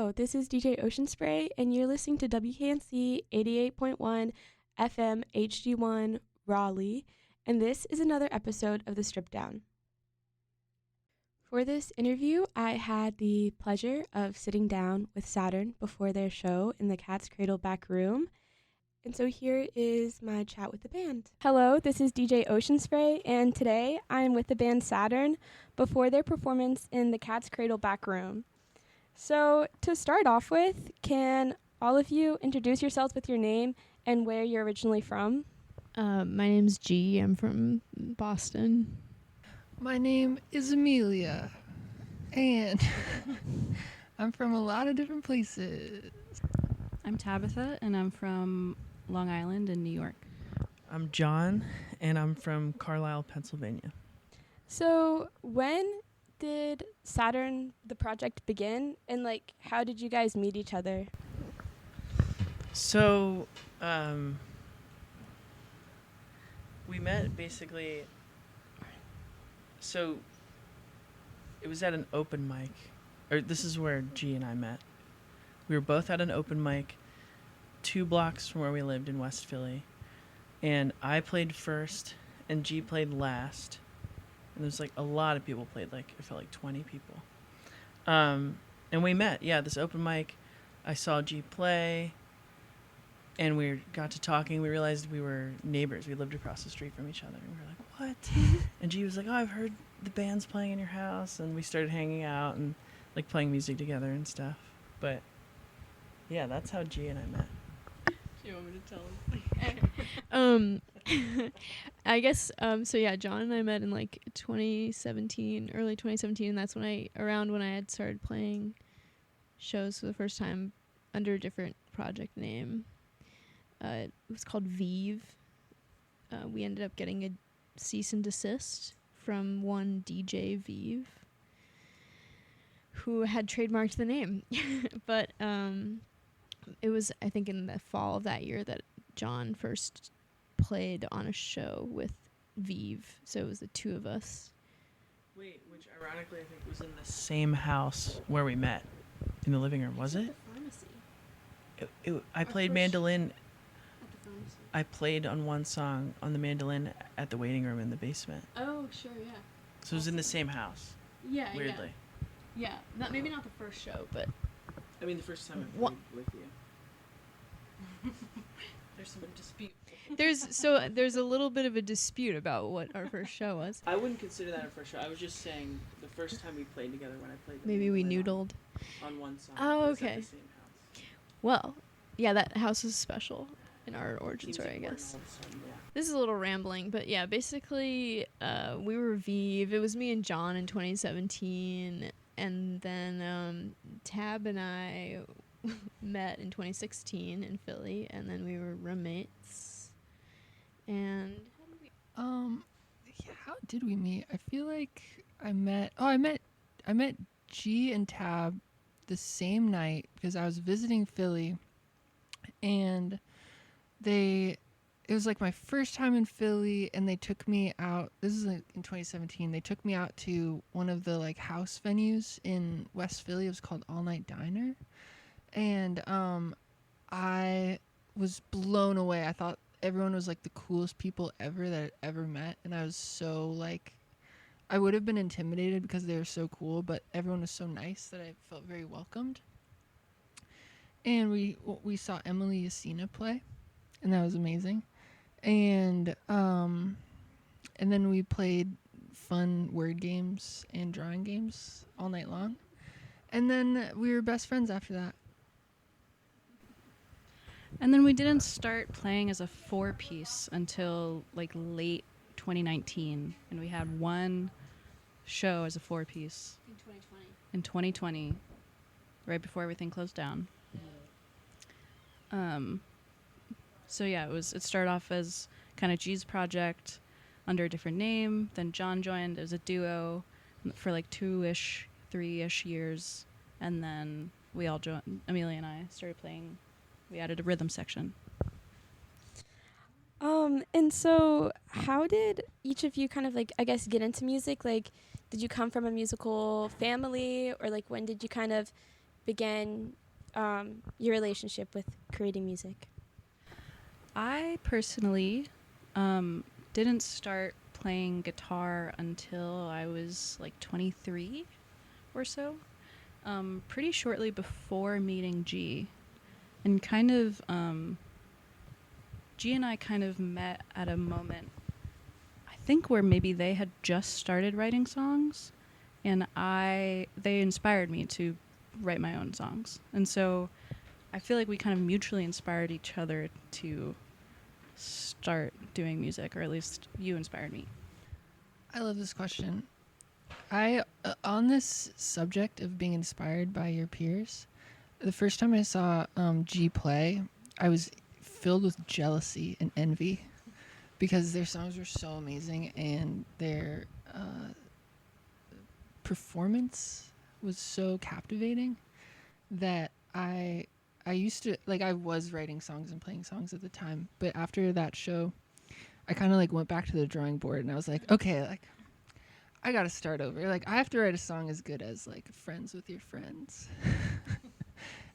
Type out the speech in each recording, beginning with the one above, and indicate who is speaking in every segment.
Speaker 1: Hello, this is DJ Ocean Spray, and you're listening to WKNC 88.1 FM HD1 Raleigh, and this is another episode of the Stripdown. For this interview, I had the pleasure of sitting down with Sadurn before their show in the Cradle back room. And so here is my chat with the band. Hello, this is DJ Ocean Spray, and today I'm with the band Sadurn before their performance in the Cradle back room. So to start off with, can all of you introduce yourselves with your name and where you're originally from?
Speaker 2: My name's G. I'm from Boston.
Speaker 3: My name is Amelia, and I'm from a lot of different places.
Speaker 4: I'm Tabitha, and I'm from Long Island in New York.
Speaker 5: I'm John, and I'm from Carlisle, Pennsylvania.
Speaker 1: So when did Sadurn, the project, begin, and how did you guys meet each other?
Speaker 5: So, we met basically, so it was at an open mic, or this is where G and I met. We were both at an open mic 2 blocks from where we lived in West Philly, and I played first, and G played last. And there's a lot of people played, it felt like 20 people. And we met, this open mic. I saw G play, and we got to talking. We realized we were neighbors. We lived across the street from each other. And we were like, what? And G was like, oh, I've heard the band's playing in your house. And we started hanging out and playing music together and stuff. But yeah, that's how G and I met.
Speaker 4: Do you want me to tell him?
Speaker 2: I guess, John and I met in 2017, early 2017, and that's when I had started playing shows for the first time under a different project name. It was called Vive. We ended up getting a cease and desist from one DJ Vive who had trademarked the name. But it was, I think, in the fall of that year that John first played on a show with Vive, so it was the 2 of us.
Speaker 5: Wait, which ironically I think was in the same house where we met, in the living room, was it?
Speaker 2: The pharmacy.
Speaker 5: I played mandolin.
Speaker 2: At the pharmacy.
Speaker 5: I played on one song on the mandolin at the waiting room in the basement.
Speaker 2: Oh, sure, yeah.
Speaker 5: So it was in the same house.
Speaker 2: Yeah,
Speaker 5: weirdly.
Speaker 2: Yeah, maybe not the first show, but
Speaker 5: I mean, the first time I played with you.
Speaker 4: There's some dispute.
Speaker 2: there's a little bit of a dispute about what our first show was.
Speaker 5: I wouldn't consider that our first show. I was just saying the first time we played together when I played.
Speaker 2: Maybe we noodled
Speaker 5: on one song.
Speaker 2: Oh,
Speaker 5: It was at
Speaker 2: okay.
Speaker 5: the same house.
Speaker 2: Well, yeah, that house is special in our origin story, I guess.
Speaker 5: All of a sudden, yeah.
Speaker 2: This is a little rambling, but yeah, basically, we were Vive. It was me and John in 2017, and then Tab and I met in 2016 in Philly, and then we were roommates. And
Speaker 3: How did we meet? I feel like I met G and Tab the same night because I was visiting Philly, and it was my first time in Philly, and they took me out. This is in 2017. They took me out to one of the house venues in West Philly. It was called All Night Diner, and I was blown away. I thought everyone was the coolest people ever that I'd ever met, and I was so I would have been intimidated because they were so cool, but everyone was so nice that I felt very welcomed. And we saw Emily Yasina play, and that was amazing. And then we played fun word games and drawing games all night long, and then we were best friends after that.
Speaker 4: And then we didn't start playing as a 4-piece until late 2019, and we had one show as a 4-piece in 2020, right before everything closed down. So yeah, it started off as kind of G's project under a different name. Then John joined as a duo for 2-ish, 3-ish years, and then we all joined. Amelia and I started playing. We added a rhythm section.
Speaker 1: And so how did each of you kind of get into music? Did you come from a musical family, or when did you kind of began your relationship with creating music?
Speaker 4: I personally didn't start playing guitar until I was like 23 or so, pretty shortly before meeting G. And kind of, G and I kind of met at a moment, I think, where maybe they had just started writing songs, and they inspired me to write my own songs. And so I feel like we kind of mutually inspired each other to start doing music, or at least you inspired me.
Speaker 3: I love this question. I on this subject of being inspired by your peers, the first time I saw G play, I was filled with jealousy and envy because their songs were so amazing and their performance was so captivating that I used to, like, I was writing songs and playing songs at the time, but after that show, I kind of like went back to the drawing board and I was like, okay, like I got to start over. Like I have to write a song as good as like Friends with Your Friends.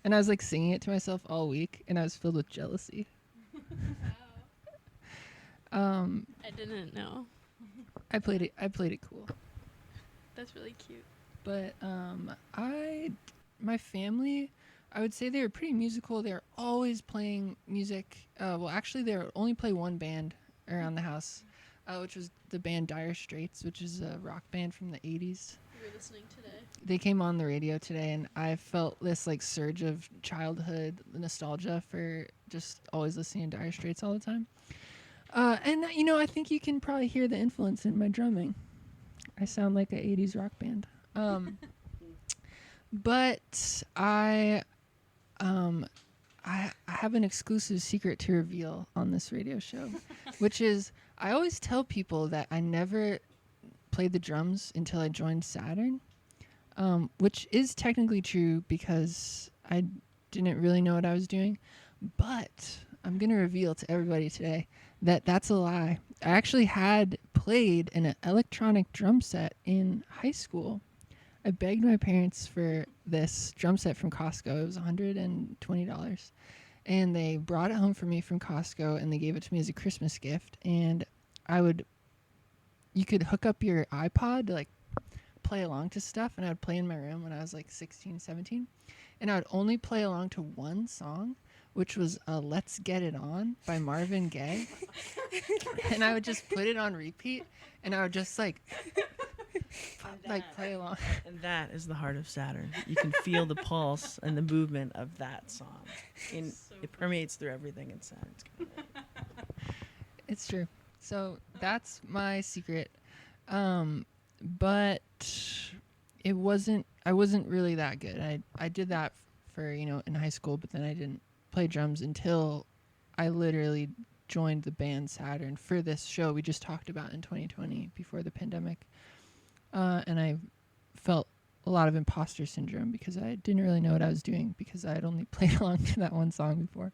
Speaker 3: And I was like singing it to myself all week and I was filled with jealousy.
Speaker 2: I didn't know.
Speaker 3: I played it cool.
Speaker 2: That's really cute.
Speaker 3: But my family, I would say they were pretty musical. They were always playing music. Well, actually, they only play one band around the house, which was the band Dire Straits, which is a rock band from the 80s.
Speaker 2: You were listening today.
Speaker 3: They came on the radio today, and I felt this like surge of childhood nostalgia for just always listening to Dire Straits all the time. And you know, I think you can probably hear the influence in my drumming. I sound like an 80s rock band. But I have an exclusive secret to reveal on this radio show, which is I always tell people that I never played the drums until I joined Sadurn, which is technically true because I didn't really know what I was doing. But I'm going to reveal to everybody today that that's a lie. I actually had played an electronic drum set in high school. I begged my parents for this drum set from Costco. It was $120. And they brought it home for me from Costco and they gave it to me as a Christmas gift. And you could hook up your iPod to like play along to stuff. And I would play in my room when I was like 16, 17. And I would only play along to one song, which was Let's Get It On by Marvin Gaye. And I would just put it on repeat and I would just like play along.
Speaker 5: And that is the heart of Saturn. You can feel the pulse and the movement of that song. It permeates through everything in Saturn.
Speaker 3: It's true. So that's my secret. But I wasn't really that good. I did that for, in high school, but then I didn't play drums until I literally joined the band Sadurn for this show we just talked about in 2020 before the pandemic. And I felt a lot of imposter syndrome because I didn't really know what I was doing because I had only played along to that one song before.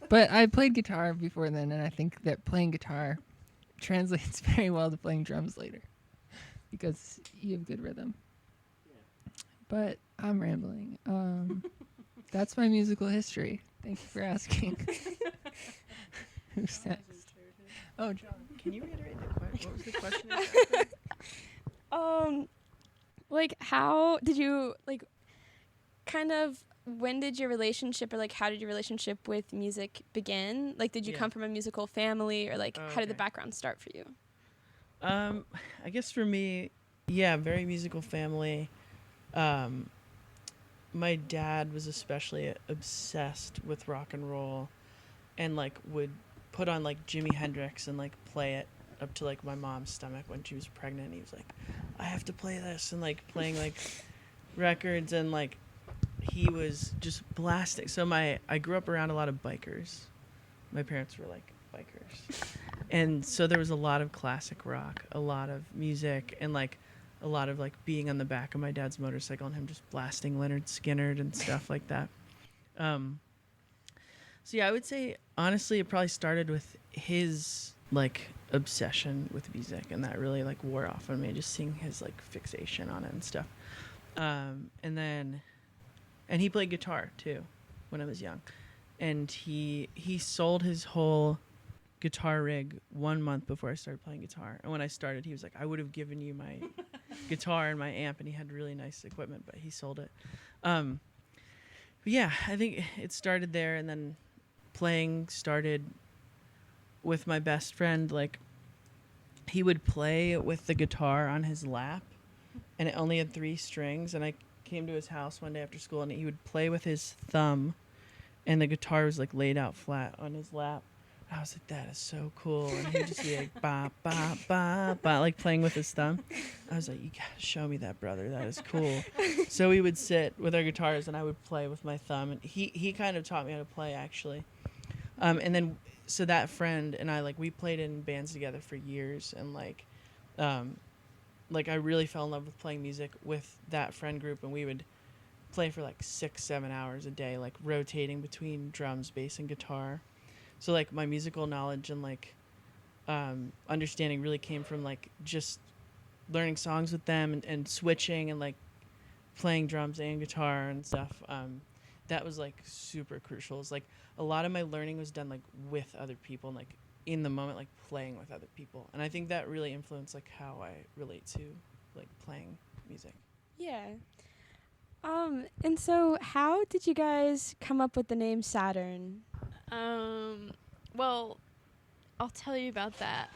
Speaker 3: But I played guitar before then, and I think that playing guitar translates very well to playing drums later because you have good rhythm. But I'm rambling. That's my musical history. Thank you for asking. Who's next? Oh, John.
Speaker 5: Can you reiterate the question? What was the question exactly?
Speaker 1: Like, how did you, like, kind of, when did your relationship, or, like, how did your relationship with music begin? Like, did you come from a musical family, or, like, how did the background start for you?
Speaker 5: I guess for me, very musical family. My dad was especially obsessed with rock and roll and, like, would put on, like, Jimi Hendrix and, like, play it up to, like, my mom's stomach when she was pregnant. He was like, I have to play this, and, like, playing, like, records, and, like, he was just blasting. So I grew up around a lot of bikers. My parents were, like, bikers. And so there was a lot of classic rock, a lot of music, and, like, a lot of, like, being on the back of my dad's motorcycle and him just blasting Leonard Skinner and stuff like that. So I would say, honestly, it probably started with his, like, obsession with music, and that really, like, wore off on me, just seeing his, like, fixation on it and stuff. And he played guitar too when I was young. And he sold his whole guitar rig 1 month before I started playing guitar. And when I started, he was like, I would have given you my guitar and my amp, and he had really nice equipment, but he sold it. But yeah, I think it started there, and then playing started with my best friend. Like, he would play with the guitar on his lap, and it only had 3 strings, and I came to his house one day after school, and he would play with his thumb, and the guitar was like laid out flat on his lap. I was like, that is so cool. And he would just be like, ba, ba, ba, ba, like playing with his thumb. I was like, you gotta show me that, brother. That is cool. So we would sit with our guitars, and I would play with my thumb. And he kind of taught me how to play, actually. And then, so that friend and I, like, we played in bands together for years. And, like, I really fell in love with playing music with that friend group. And we would play for, like, 6-7 hours a day, like, rotating between drums, bass, and guitar. So, like, my musical knowledge and, like, understanding really came from, like, just learning songs with them and switching and, like, playing drums and guitar and stuff. That was, like, super crucial. It's, like, a lot of my learning was done, like, with other people and, like, in the moment, like, playing with other people. And I think that really influenced, like, how I relate to, like, playing music.
Speaker 1: Yeah. And so how did you guys come up with the name Sadurn?
Speaker 2: Well, I'll tell you about that.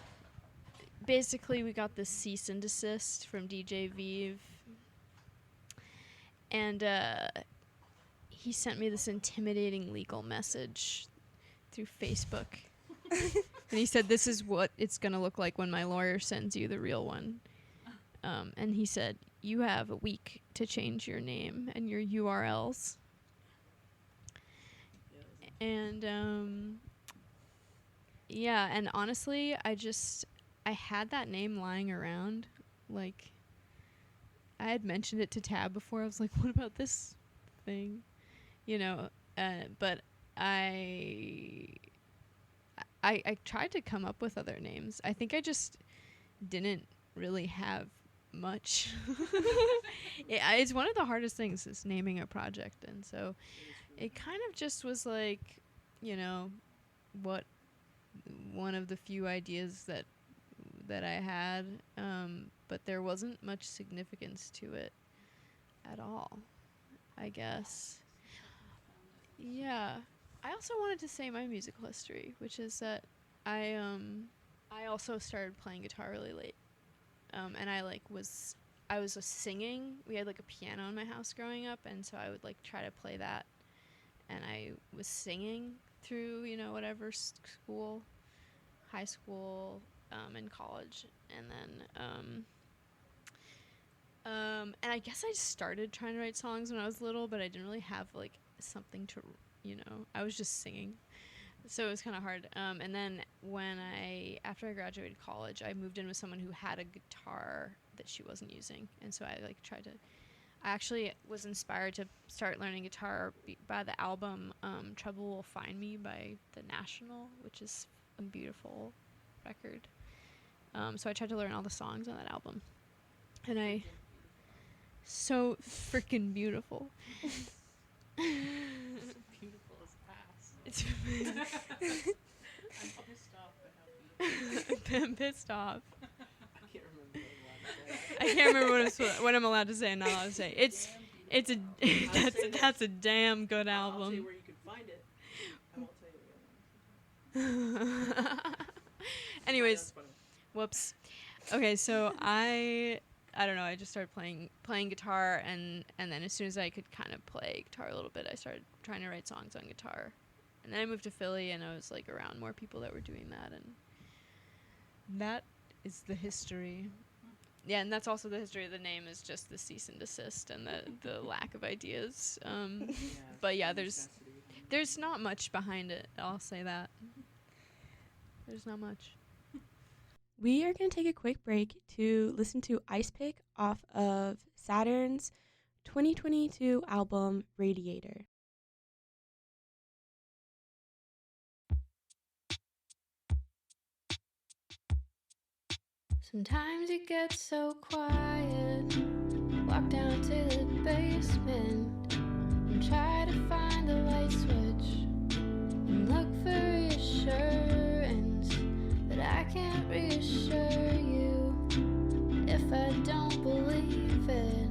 Speaker 2: Basically, we got this cease and desist from DJ Vive. And he sent me this intimidating legal message through Facebook. And he said, this is what it's going to look like when my lawyer sends you the real one. And he said, you have a week to change your name and your URLs. And yeah, and honestly, I had that name lying around. Like, I had mentioned it to Tab before. I was like, what about this thing? You know, but I tried to come up with other names. I think I just didn't really have much. It's one of the hardest things is naming a project. And so it kind of just was like, you know, what one of the few ideas that I had, but there wasn't much significance to it at all, I guess. Yeah. I also wanted to say my musical history, which is that I also started playing guitar really late. And I was singing. We had like a piano in my house growing up, and so I would like try to play that. And I was singing through, you know, whatever school, high school, and college. And then, and I guess I started trying to write songs when I was little, but I didn't really have like something to, you know, I was just singing. So it was kind of hard. And then after I graduated college, I moved in with someone who had a guitar that she wasn't using. And so I like I actually was inspired to start learning guitar by the album Trouble Will Find Me by The National, which is a beautiful record. So I tried to learn all the songs on that album. And so freaking beautiful.
Speaker 5: Beautiful as ass.
Speaker 2: It's
Speaker 5: I'm pissed off by how
Speaker 2: I'm pissed off.
Speaker 5: I can't remember
Speaker 2: What I'm allowed to say and not allowed to say. It's that's a damn good album.
Speaker 5: I'll tell you where you can find it. I won't tell you where.
Speaker 2: Anyways, whoops. Okay, so I don't know. I just started playing guitar, and then as soon as I could kind of play guitar a little bit, I started trying to write songs on guitar. And then I moved to Philly, and I was like around more people that were doing that, and that is the history. Yeah, and that's also the history of the name, is just the cease and desist and the lack of ideas. But yeah, there's not much behind it. I'll say that. There's not much.
Speaker 1: We are going to take a quick break to listen to Ice Pick off of Sadurn's 2022 album Radiator.
Speaker 6: Sometimes it gets so quiet. walk down to the basement and try to find the light switch and look for reassurance, but I can't reassure you if I don't believe it.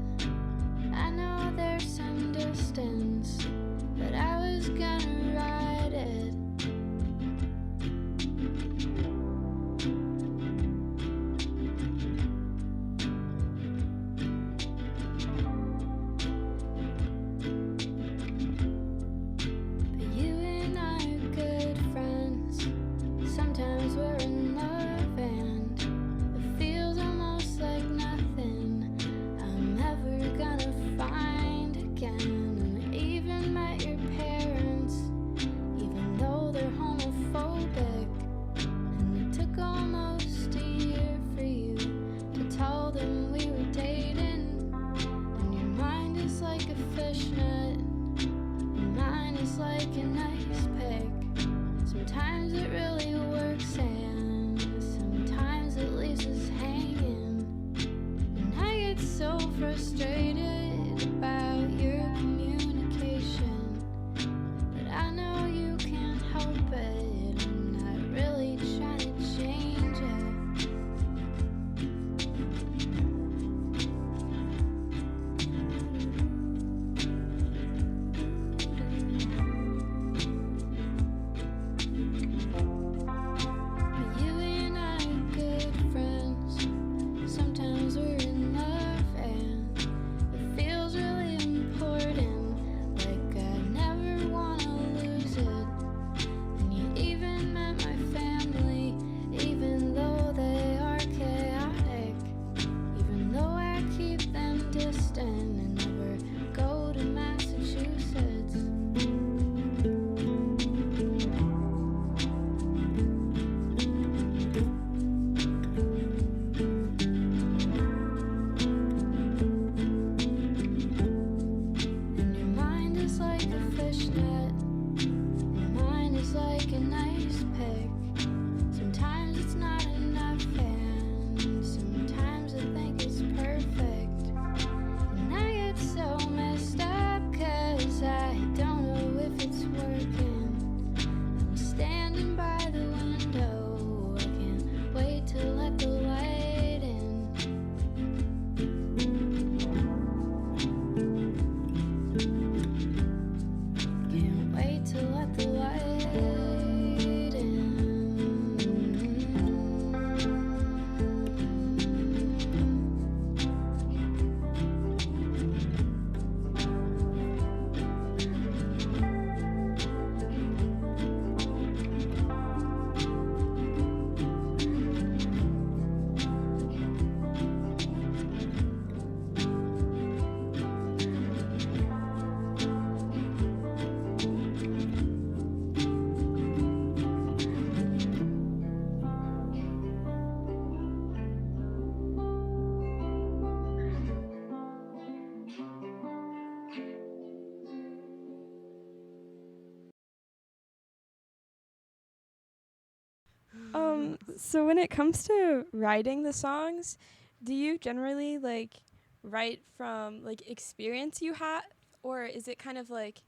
Speaker 6: I know there's some distance, but I was gonna ride it. But you and I are good friends. Sometimes we're in love and it feels almost like nothing I'm ever gonna find again. And I even met your parents, even though they're homophobic. And it took almost a year for you to tell them we were dating. And your mind is like a fishnet, and mine is like an ice pick. Sometimes it really works and sometimes it leaves us hanging. And I get so frustrated about your communication, but I know you can't help it. I'm not really trying to change it. But you and I are good friends. Sometimes we're in love and it feels really important, like I never wanna lose it. And you even met my family, even though they are chaotic, even though I keep them distant and never go to Massachusetts. And your mind is like a fishnet, and mine is like an ice pick. Sometimes it's not enough, and sometimes I think it's perfect. And I get so messed up 'cause I don't know if it's working. I'm standing by the window, I can't wait to let the light in. Can't wait to let the light in.
Speaker 1: So when it comes to writing the songs, do you generally like write from like experience you have, or is it kind of like,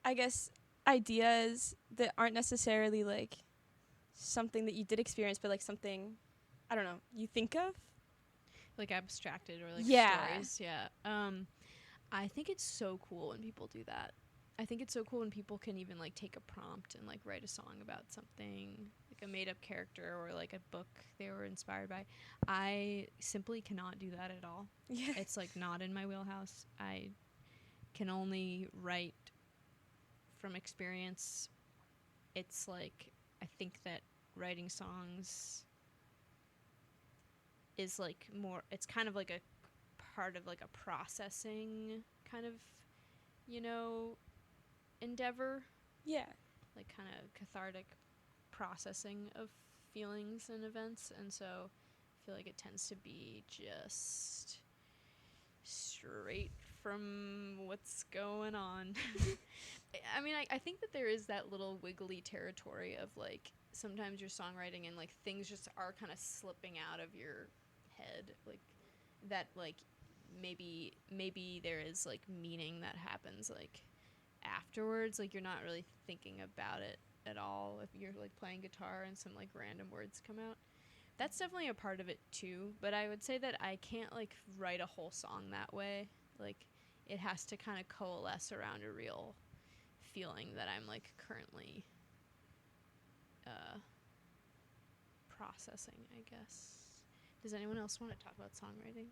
Speaker 1: I guess, ideas that aren't necessarily like something that you did experience, but like something, I don't know, you think of?
Speaker 2: Like abstracted or like
Speaker 1: Yeah.
Speaker 2: stories. Yeah. I think it's so cool when people do that. I think it's so cool when people can even like take a prompt and like write a song about something, like a made up character or like a book they were inspired by. I simply cannot do that at all.
Speaker 1: Yeah.
Speaker 2: It's like not in my wheelhouse. I can only write from experience. It's like, I think that writing songs is like more, it's kind of like a part of like a processing kind of, you know, endeavor,
Speaker 1: Yeah.
Speaker 2: like kind of cathartic processing of feelings and events. And so I feel like it tends to be just straight from what's going on. I mean, I think that there is that little wiggly territory of like sometimes your songwriting and like things just are kind of slipping out of your head, like that, like maybe there is like meaning that happens like afterwards, like you're not really thinking about it at all if you're like playing guitar and some like random words come out. That's definitely a part of it too, but I would say that I can't like write a whole song that way. Like it has to kind of coalesce around a real feeling that I'm like currently processing, I guess. Does anyone else want to talk about songwriting?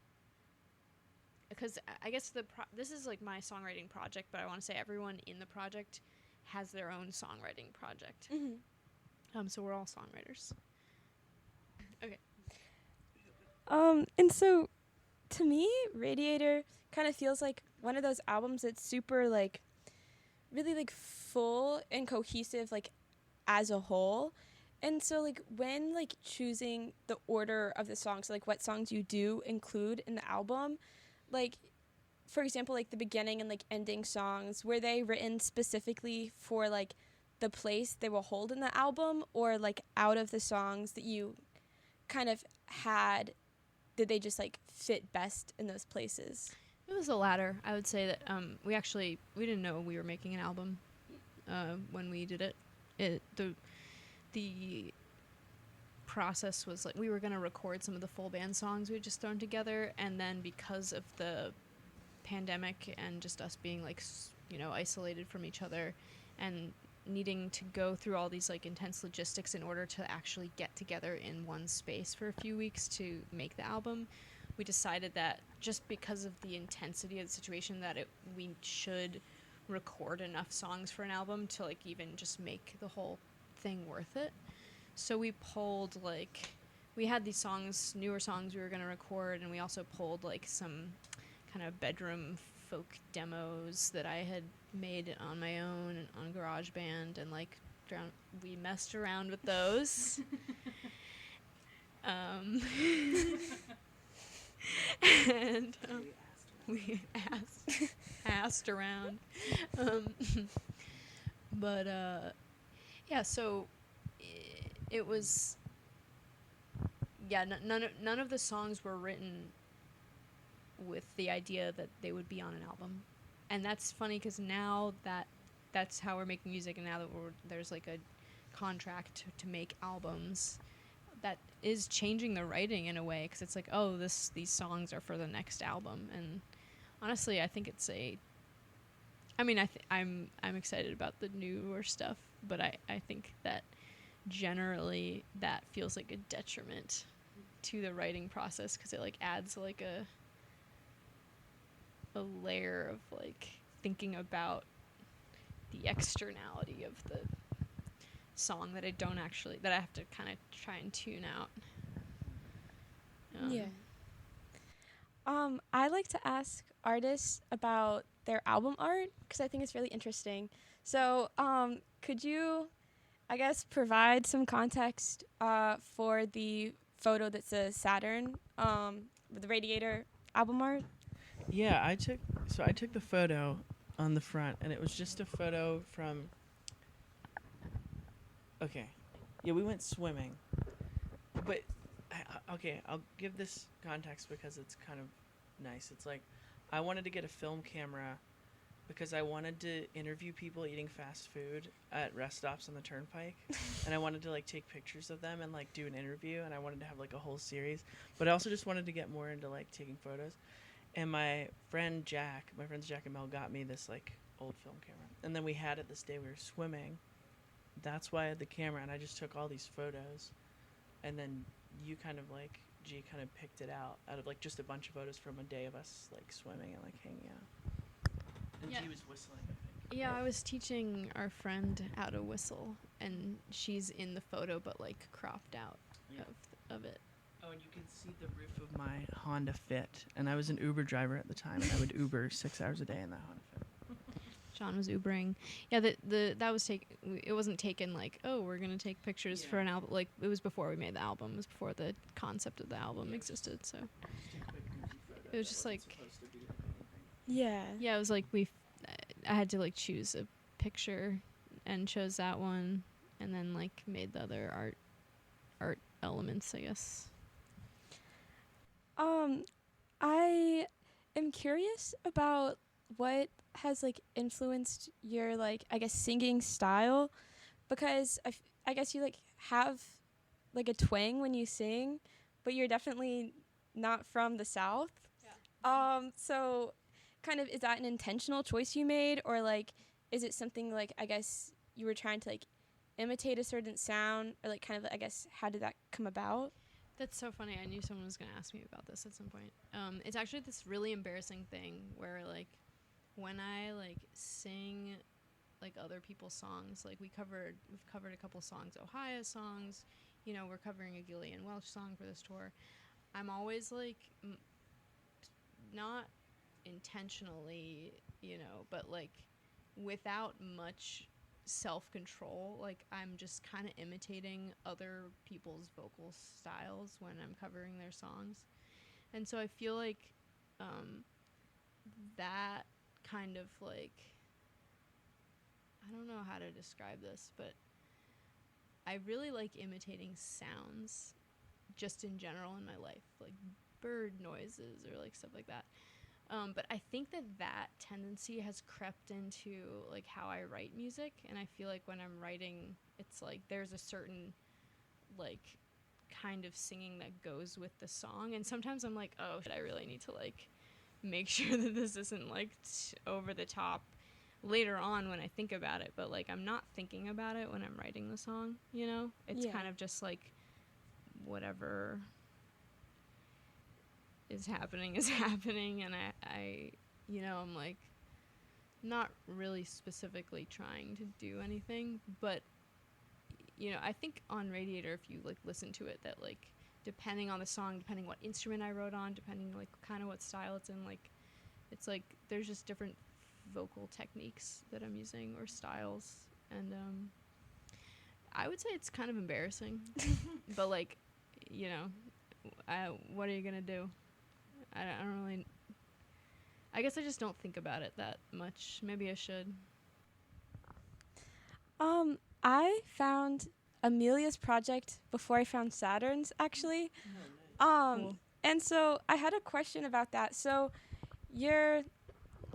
Speaker 2: Because I guess this is like my songwriting project, but I want to say everyone in the project has their own songwriting project.
Speaker 1: Mm-hmm.
Speaker 2: So we're all songwriters. Okay.
Speaker 1: And so to me, Radiator kind of feels like one of those albums that's super like really like full and cohesive like as a whole. And so like when like choosing the order of the songs, like what songs you do include in the album, like for example, like the beginning and like ending songs, were they written specifically for like the place they will hold in the album, or like out of the songs that you kind of had, did they just like fit best in those places?
Speaker 2: It was the latter. I would say that we didn't know we were making an album when we did it. The process was like we were going to record some of the full band songs we had just thrown together, and then because of the pandemic and just us being like isolated from each other and needing to go through all these like intense logistics in order to actually get together in one space for a few weeks to make the album, we decided that just because of the intensity of the situation that we should record enough songs for an album to like even just make the whole thing worth it. So we pulled like we had these newer songs we were going to record, and we also pulled like some kind of bedroom folk demos that I had made on my own on GarageBand, and like we messed around with those. And we asked around. But yeah, so it was none of the songs were written with the idea that they would be on an album. And that's funny because now that's how we're making music, and now that there's like a contract to make albums, that is changing the writing in a way, because it's like, oh, these songs are for the next album. And honestly, I think it's I'm excited about the newer stuff, but I think that generally that feels like a detriment to the writing process, because it like adds like a layer of like thinking about the externality of the song that I have to kind of try and tune out.
Speaker 1: Yeah. I like to ask artists about their album art because I think it's really interesting. So, could you, I guess, provide some context for the photo that says Sadurn, with the Radiator album art?
Speaker 5: Yeah, I took the photo on the front, and it was just a photo from. Okay, yeah, we went swimming, but okay, I'll give this context because it's kind of nice. It's like I wanted to get a film camera because I wanted to interview people eating fast food at rest stops on the turnpike, and I wanted to like take pictures of them and like do an interview, and I wanted to have like a whole series, but I also just wanted to get more into like taking photos. And my friends Jack and Mel got me this like old film camera, and then we had it this day we were swimming. That's why I had the camera, and I just took all these photos, and then you kind of like G kind of picked it out of like just a bunch of photos from a day of us like swimming and like hanging out. And
Speaker 2: Yeah.
Speaker 5: G was whistling, I think.
Speaker 2: Yeah, I was teaching our friend how to whistle, and she's in the photo but like cropped out of it.
Speaker 5: Oh, and you can see the roof of my Honda Fit, and I was an Uber driver at the time, and I would Uber 6 hours a day in that Honda Fit.
Speaker 2: John was Ubering. Yeah, that was it wasn't taken like, oh, we're gonna take pictures for an album. Like, it was before we made the album. It was before the concept of the album existed. So it was just like,
Speaker 1: Yeah.
Speaker 2: yeah, it was like I had to like choose a picture and chose that one, and then like made the other art elements, I guess.
Speaker 1: am curious about what has like influenced your like I guess singing style, because I guess you like have like a twang when you sing, but you're definitely not from the South. So kind of, is that an intentional choice you made, or like is it something like I guess you were trying to like imitate a certain sound, or like kind of I guess how did that come about?
Speaker 2: That's so funny. I knew someone was going to ask me about this at some point. It's actually this really embarrassing thing where, like, when I, like, sing, like, other people's songs, like, we've covered a couple songs, Ohio songs, you know, we're covering a Gillian Welch song for this tour. I'm always, like, not intentionally, you know, but, like, without much self-control, like I'm just kind of imitating other people's vocal styles when I'm covering their songs. And so I feel like that kind of like, I don't know how to describe this, but I really like imitating sounds just in general in my life, like bird noises or like stuff like that. But I think that tendency has crept into like how I write music, and I feel like when I'm writing, it's like there's a certain like kind of singing that goes with the song, and sometimes I'm like, oh, I really need to like make sure that this isn't like over the top later on when I think about it, but like I'm not thinking about it when I'm writing the song, you know? It's kind of just like whatever is happening, and I you know, I'm like not really specifically trying to do anything, but you know, I think on Radiator, if you like listen to it, that like depending on the song, depending what instrument I wrote on, depending like kind of what style it's in, like it's like there's just different vocal techniques that I'm using or styles, and I would say it's kind of embarrassing but like, you know, what are you gonna do? I don't really, I guess I just don't think about it that much. Maybe I should.
Speaker 1: I found Amelia's project before I found Saturn's, actually.
Speaker 2: Cool.
Speaker 1: And so I had a question about that. So your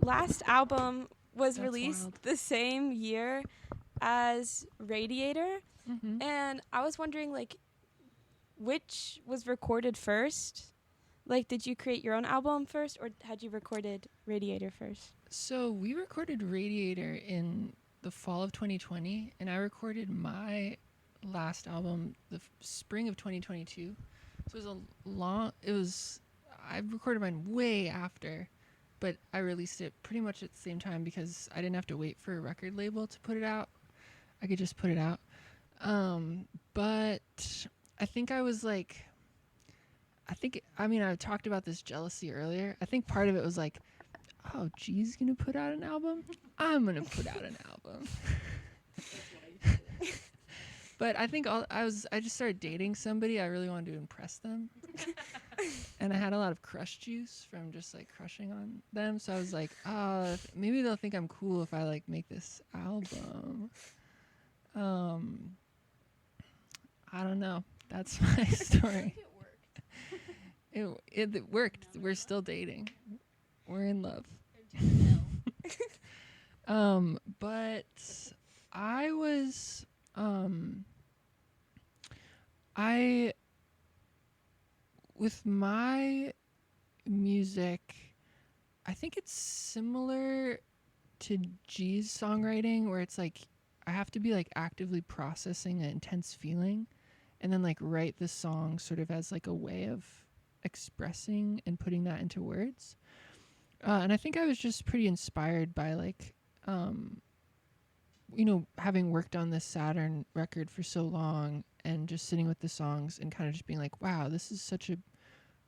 Speaker 1: last album was
Speaker 3: That's
Speaker 1: released
Speaker 3: wild.
Speaker 1: the same year as Radiator,
Speaker 3: Mm-hmm.
Speaker 1: and I was wondering, like, which was recorded first? Like, did you create your own album first, or had you recorded Radiator first?
Speaker 3: So we recorded Radiator in the fall of 2020, and I recorded my last album the spring of 2022. So it was I recorded mine way after, but I released it pretty much at the same time because I didn't have to wait for a record label to put it out. I could just put it out. But I think I was like, I talked about this jealousy earlier. I think part of it was like, oh, G's gonna put out an album? I'm gonna put out an album. But I think I just started dating somebody. I really wanted to impress them. And I had a lot of crush juice from just like crushing on them. So I was like, oh, maybe they'll think I'm cool if I like make this album. I don't know. That's my story. It worked. We're still dating. We're in love. But I was with my music, I think it's similar to G's songwriting, where it's like I have to be like actively processing an intense feeling and then like write the song sort of as like a way of expressing and putting that into words. And I think I was just pretty inspired by like, you know, having worked on this Sadurn record for so long and just sitting with the songs and kind of just being like, wow, this is such a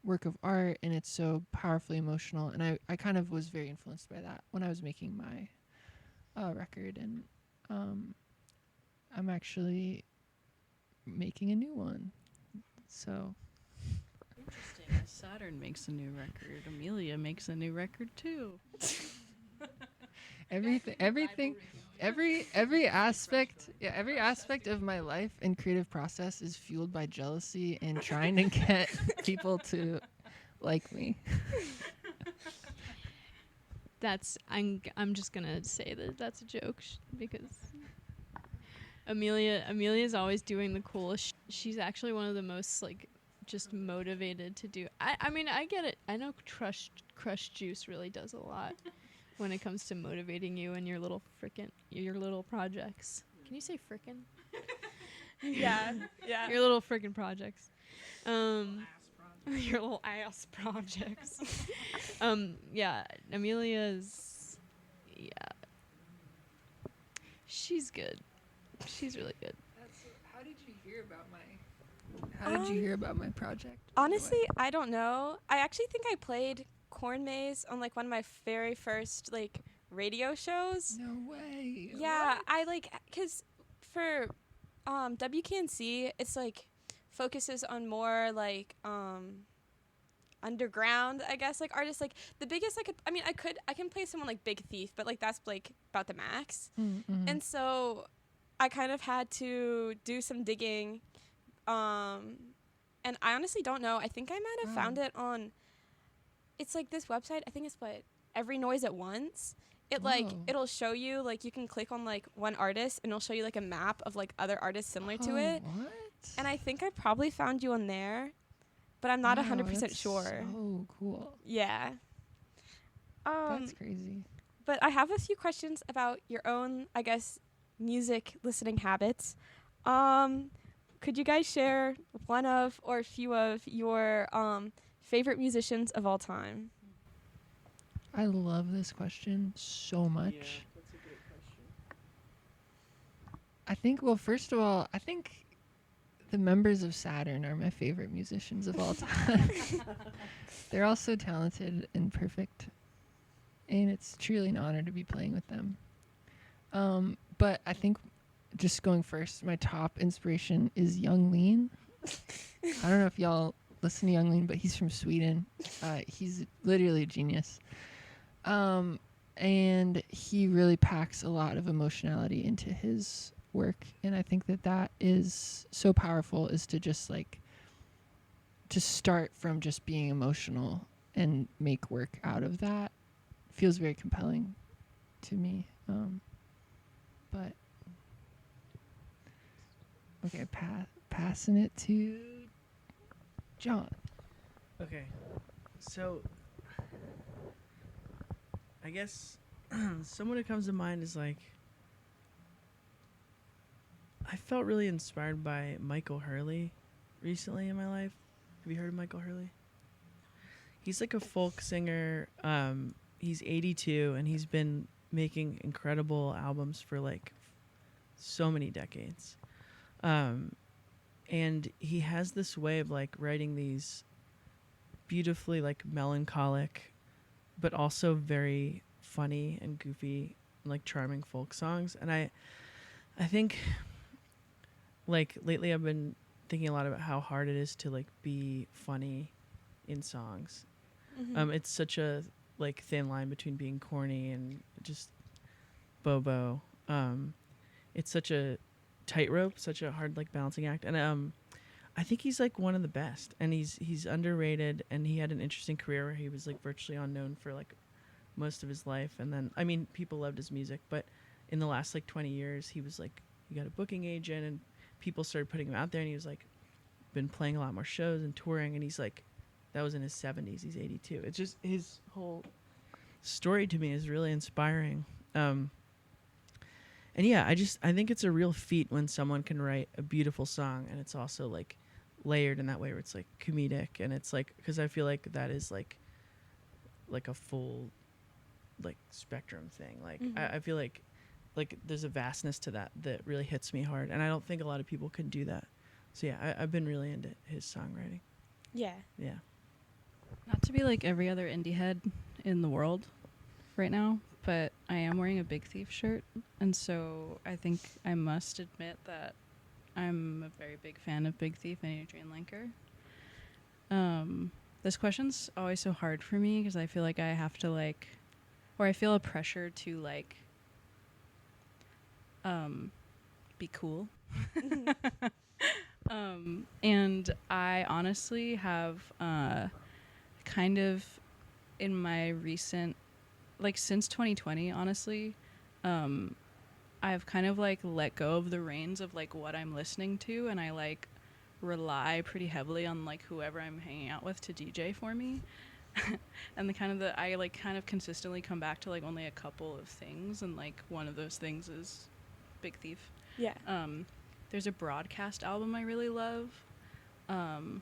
Speaker 3: work of art and it's so powerfully emotional. And I kind of was very influenced by that when I was making my record. And I'm actually making a new one. So
Speaker 4: Interesting. As Saturn makes a new record, Amelia makes a new record too.
Speaker 3: every aspect of my life and creative process is fueled by jealousy and trying to get people to like me.
Speaker 2: I'm just gonna say that that's a joke because Amelia's always doing the coolest. She's actually one of the most like just motivated to do. I mean I get it. I know Crush Juice really does a lot when it comes to motivating you and your little projects. Can you say frickin'?
Speaker 1: Yeah.
Speaker 2: Your little frickin' projects. Your little ass projects. Yeah, Amelia's, yeah. She's good. She's really good.
Speaker 3: How did you hear about my project?
Speaker 1: Honestly, I don't know. I actually think I played Corn Maze on like one of my very first like radio shows.
Speaker 3: No way.
Speaker 1: Yeah, I like because for WKNC, it's like focuses on more like underground, I guess, like artists. Like the biggest I can play someone like Big Thief, but like that's like about the max.
Speaker 3: Mm-hmm.
Speaker 1: And so I kind of had to do some digging, and I honestly don't know. I think I might have found it on, it's like this website, I think it's what, Every Noise at Once. It like, it'll show you, like you can click on like one artist and it'll show you like a map of like other artists similar to it.
Speaker 3: What?
Speaker 1: And I think I probably found you on there, but I'm not 100% sure.
Speaker 3: So cool.
Speaker 1: Yeah.
Speaker 3: That's crazy.
Speaker 1: But I have a few questions about your own, I guess, music listening habits. Could you guys share one of or a few of your favorite musicians of all time?
Speaker 3: I love this question so much.
Speaker 5: Yeah, that's a great question.
Speaker 3: I think, well, first of all, I think the members of Sadurn are my favorite musicians of all time. They're all so talented and perfect. And it's truly an honor to be playing with them. But I think just going first, my top inspiration is Young Lean. I don't know if y'all listen to Young Lean, but he's from Sweden. He's literally a genius. And he really packs a lot of emotionality into his work. And I think that is so powerful, is to just like, to start from just being emotional and make work out of that. Feels very compelling to me. But okay, passing it to John.
Speaker 5: Okay, so I guess someone who comes to mind is like, I felt really inspired by Michael Hurley recently in my life. Have you heard of Michael Hurley? He's like a folk singer. He's 82 and he's been making incredible albums for like so many decades. And he has this way of like writing these beautifully like melancholic, but also very funny and goofy, and, like charming folk songs. And I think like lately I've been thinking a lot about how hard it is to like be funny in songs.
Speaker 1: Mm-hmm.
Speaker 5: It's such a like thin line between being corny and just bobo. It's such a tightrope, such a hard like balancing act. And I think he's like one of the best, and he's underrated, and he had an interesting career where he was like virtually unknown for like most of his life. And then, I mean, people loved his music, but in the last like 20 years, he was like, he got a booking agent and people started putting him out there, and he was like been playing a lot more shows and touring, and he's like, that was in his 70s, he's 82. It's just, his whole story to me is really inspiring. And yeah, I think it's a real feat when someone can write a beautiful song and it's also like layered in that way where it's like comedic, and it's like, because I feel like that is like a full like spectrum thing. Like I feel like there's a vastness to that really hits me hard, and I don't think a lot of people can do that. So yeah, I've been really into his songwriting.
Speaker 1: Yeah.
Speaker 4: Not to be like every other indie head in the world right now, but I am wearing a Big Thief shirt, and so I think I must admit that I'm a very big fan of Big Thief and Adrian Lenker. This question's always so hard for me because I feel like I have to like, or I feel a pressure to like be cool. And I honestly have kind of in my recent like since 2020, honestly, I've kind of like let go of the reins of like what I'm listening to, and I like rely pretty heavily on like whoever I'm hanging out with to DJ for me. And I like kind of consistently come back to like only a couple of things, and like one of those things is Big Thief.
Speaker 1: Yeah.
Speaker 4: There's a Broadcast album I really love. I'm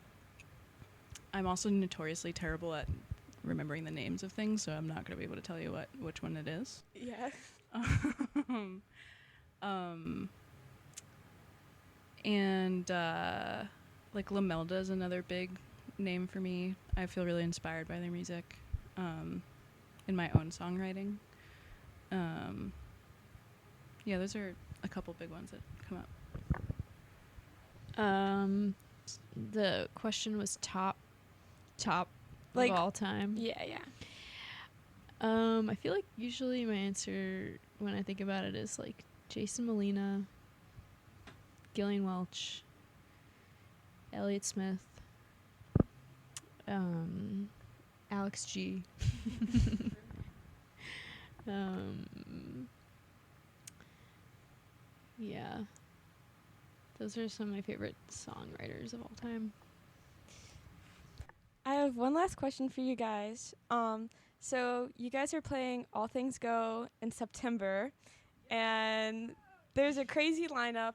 Speaker 4: also notoriously terrible at remembering the names of things, so I'm not going to be able to tell you which one it is.
Speaker 1: Yeah.
Speaker 4: And like Lamelda is another big name for me. I feel really inspired by their music in my own songwriting. Yeah, those are a couple big ones that come up.
Speaker 2: The question was top
Speaker 1: Like,
Speaker 2: of all time.
Speaker 1: Yeah.
Speaker 2: I feel like usually my answer when I think about it is like Jason Molina, Gillian Welch, Elliott Smith, Alex G. Yeah. Those are some of my favorite songwriters of all time.
Speaker 1: I have one last question for you guys. So you guys are playing All Things Go in September, and there's a crazy lineup.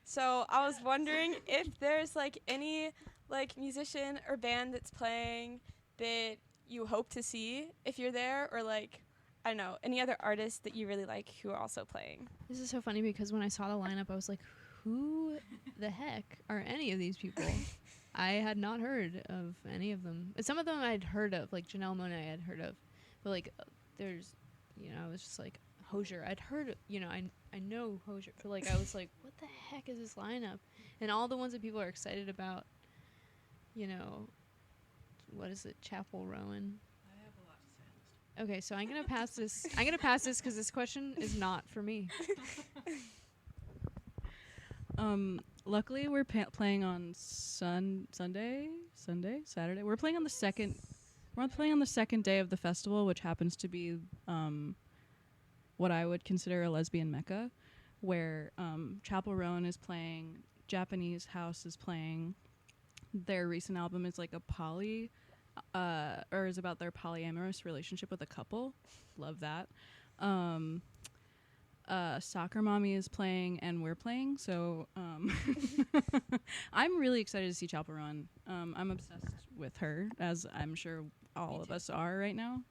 Speaker 1: So I was wondering if there's like any like musician or band that's playing that you hope to see if you're there, or like, I don't know, any other artists that you really like who are also playing.
Speaker 2: This is so funny because when I saw the lineup, I was like, who the heck are any of these people? I had not heard of any of them. Some of them I'd heard of, like Janelle Monáe I had heard of. But, like, there's, I was just like, Hozier. I'd heard, I know Hozier. But, like, I was like, what the heck is this lineup? And all the ones that people are excited about, what is it, Chapel Rowan?
Speaker 4: I have a lot to say on this.
Speaker 2: Okay, so I'm going to pass this. I'm going to pass this because this question is not for me.
Speaker 4: Luckily, we're playing on Saturday. We're playing on the second. We're playing on the second day of the festival, which happens to be what I would consider a lesbian mecca, where Chapel Rowan is playing, Japanese House is playing. Their recent album is like a or is about their polyamorous relationship with a couple. Love that. Soccer Mommy is playing, and we're playing, so I'm really excited to see Chapel Rowan. I'm obsessed with her, as I'm sure all of us are right now.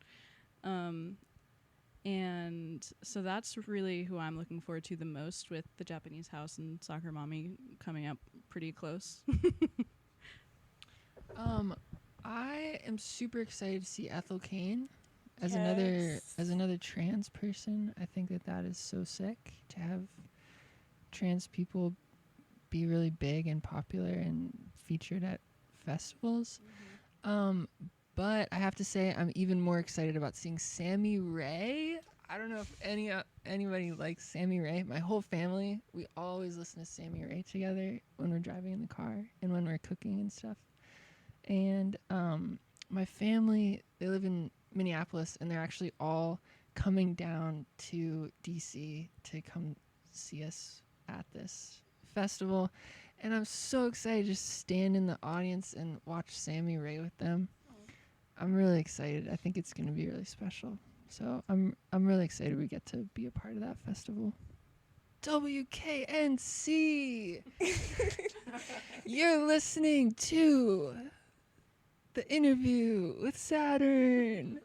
Speaker 4: And so that's really who I'm looking forward to the most, with the Japanese House and Soccer Mommy coming up pretty close.
Speaker 3: I am super excited to see Ethel Cain as
Speaker 1: Yes.
Speaker 3: another trans person. I think that is so sick to have trans people be really big and popular and featured at festivals. But I have to say I'm even more excited about seeing Sammy Ray. I don't know if anybody likes Sammy Ray. My whole family, we always listen to Sammy Ray together when we're driving in the car and when we're cooking and stuff. And my family, they live in Minneapolis, and they're actually all coming down to DC to come see us at this festival. And I'm so excited to just stand in the audience and watch Sammy Ray with them. I'm really excited. I think it's going to be really special. So I'm really excited we get to be a part of that festival. WKNC! You're listening to the interview with Sadurn.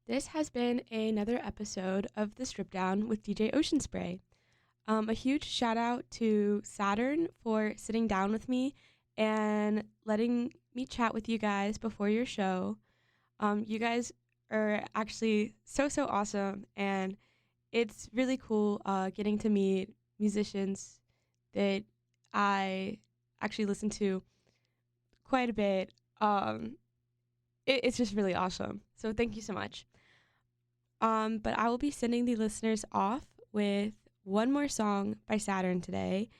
Speaker 1: This has been another episode of the Stripdown with DJ Ocean Spray. A huge shout out to Sadurn for sitting down with me and letting me chat with you guys before your show. You guys are actually so awesome, and it's really cool getting to meet musicians that I actually listen to quite a bit. It's just really awesome. So thank you so much. But I will be sending the listeners off with one more song by Sadurn today,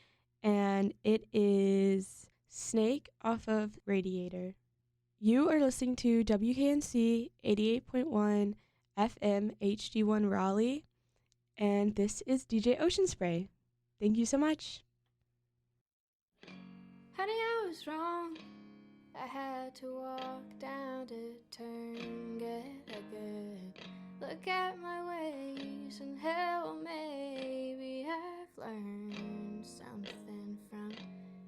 Speaker 1: and it is Snake off of Radiator. You are listening to WKNC 88.1 FM HD1 Raleigh, and this is DJ Ocean Spray. Thank you so much.
Speaker 6: Honey, I was wrong. I had to walk down to turn, get a good look at my ways, and hell, maybe I've learned something from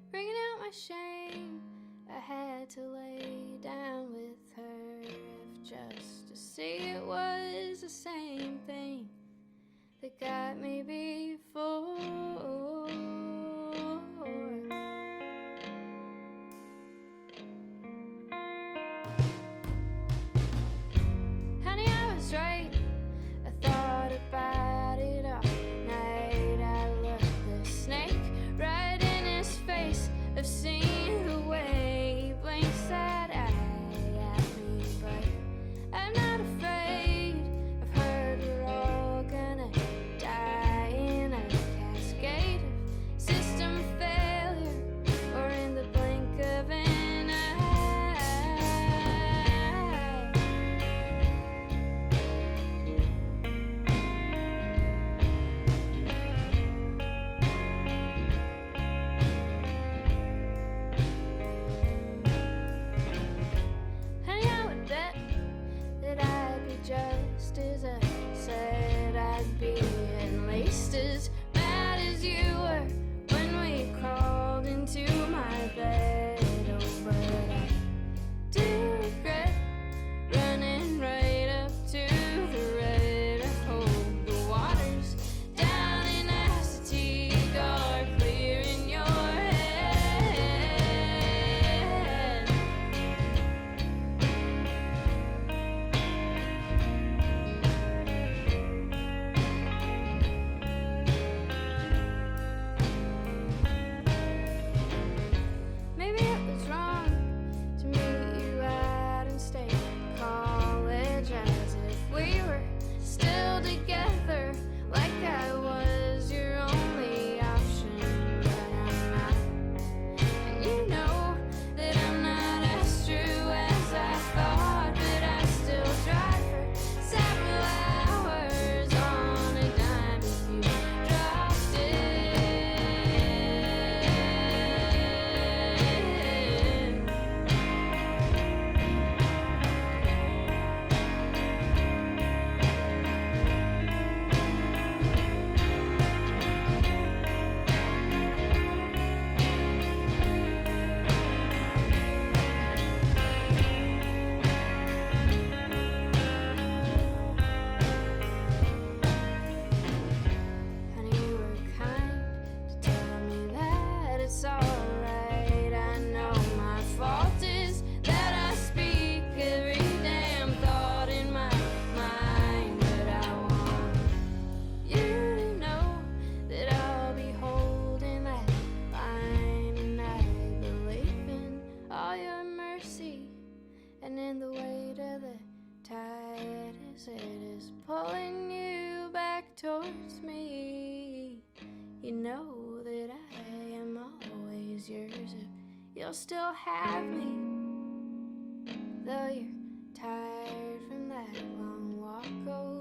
Speaker 6: bringing out my shame. I had to lay down with her if just to see it was the same thing that got me before. Honey, I was right. I thought about it all night. I looked the snake right in his face. I've seen the way he blinks that eye at me, but I'm not afraid. I've heard we're all gonna die in a cascade of system failure or in the blink of an eye. Honey, I would bet that I'd be just as upset. I'd be at least as mad as you were when we crawled into my bed. Oh, but I do regret running right up to the red. I hope the waters down in Assateague are clear in your head. Maybe it was wrong to meet you out in state college as if we were still together, like I was your only option, but I'm not. And you know that I'm not as true as I thought, but I still drive for several hours on a dime if you dropped it. Honey, you were kind to tell me that it's alright. I know my fault is that I speak every damn thought in my mind, but I want you to know that I'll be holding that line, and I believe in all your mercy and in the weight of the tide as it is pulling you back towards me. You know that I am always yours if you'll still have me, though you're tired from that long walk away.